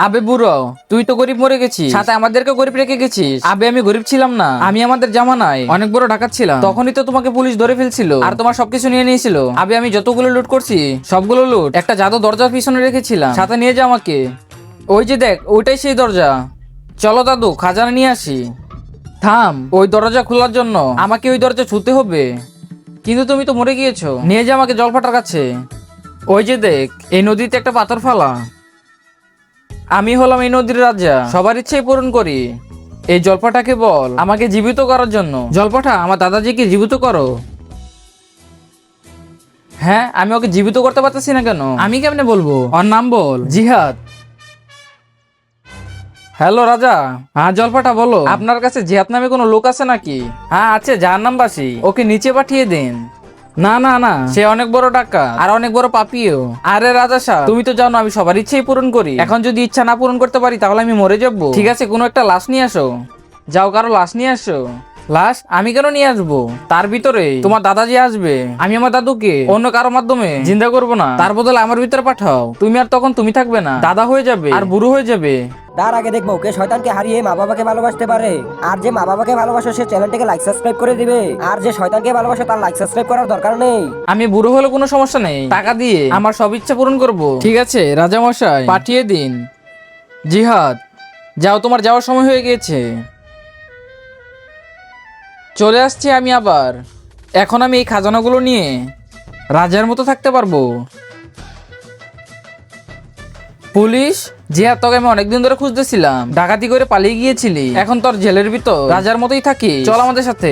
আবে বুড়ো, তুই তো গরিব মরে গেছিস, সাথে আমাদেরকে গরিব রেখে গেছিস। আবে আমি গরিব ছিলাম না, আমি আমাদের জামানায় অনেক বড় ডাকাত ছিলাম। তখনই তো তোমাকে পুলিশ ধরে ফেলছিল আর তোমার সবকিছু নিয়ে নিয়েছিল। আবে আমি যতগুলো লুট করছি সবগুলো লুট একটা জাদু দরজার পিছনে রেখেছিলাম। সাথে নিয়ে যা আমাকে। ওই যে দেখ, ওইটাই সেই দরজা। চলো দাদু, খাজানা নিয়ে আসি। থাম, ওই দরজা খোলার জন্য আমাকে ওই দরজা ছুঁতে হবে। কিন্তু তুমি তো মরে গিয়েছো। নিয়ে যা আমাকে জলফাটার কাছে। ওই যে দেখ, এই নদীতে একটা পাথর ফালা। আমি হলাম এই নদীর রাজা, সবার ইচ্ছাই পূরণ করি। এই জলপাটাকে বল আমাকে জীবিত করার জন্য। জলপাটা, আমার দাদাজিকে জীবিত করো। হ্যাঁ, আমি ওকে জীবিত করতে পারতেছি না কেন? আমি কেমনে বলবো? ওর নাম বল। জিহাদ। হ্যালো রাজা। হ্যাঁ জলপাটা বলো, আপনার কাছে জিহাদ নামে কোনো লোক আছে নাকি? হ্যাঁ আছে, জাহান্নামবাসী। ওকে নিচে পাঠিয়ে দিন। না না না, সে অনেক বড় ডাকাত আর অনেক বড় পাপিও। আরে রাজা সাহেব, তুমি তো জানো আমি সবার ইচ্ছাই পূরণ করি। এখন যদি ইচ্ছা না পূরণ করতে পারি তাহলে আমি মরে যাবো। ঠিক আছে, কোনো একটা লাশ নিয়ে আসো। যাও, কারো লাশ নিয়ে আসো। লাশ আমি কেন নিয়ে আসবো? তার ভিতরে তোমার দাদাজি আসবে। আমি আমার দাদুকে অন্য কারো মাধ্যমে জিন্দা করবো না, তার বদলে আমার ভিতরে পাঠাও। তুমি আর তখন তুমি থাকবে না, দাদা হয়ে যাবে আর বুড়ো হয়ে যাবে। তার আগে দেখবো কে শয়তানকে হারিয়ে মা বাবাকে ভালোবাসতে পারে। আর যে মা বাবাকে ভালোবাসে সে চ্যানেলটাকে লাইক সাবস্ক্রাইব করে দিবে। আর যে শয়তানকে ভালোবাসে তার লাইক সাবস্ক্রাইব করার দরকার নেই। আমি বুড়ো হলে কোনো সমস্যা নেই, টাকা দিয়ে আমার সব ইচ্ছা পূরণ করব। ঠিক আছে রাজা মশাই, পাঠিয়ে দিন। জিহাদ, যাও, তোমার যাওয়ার সময় হয়ে গিয়েছে। চলে আসছি আমি আবার। এখন আমি এই খাজানাগুলো নিয়ে রাজার মতো থাকতে পারবো। পুলিশ, জিহাদ, তোকে আমি অনেকদিন ধরে খুঁজতেছিলাম। ডাকাতি করে পালিয়ে গিয়েছিলি, এখন তোর জেলের ভিতর রাজার মতোই থাকি। চল আমাদের সাথে।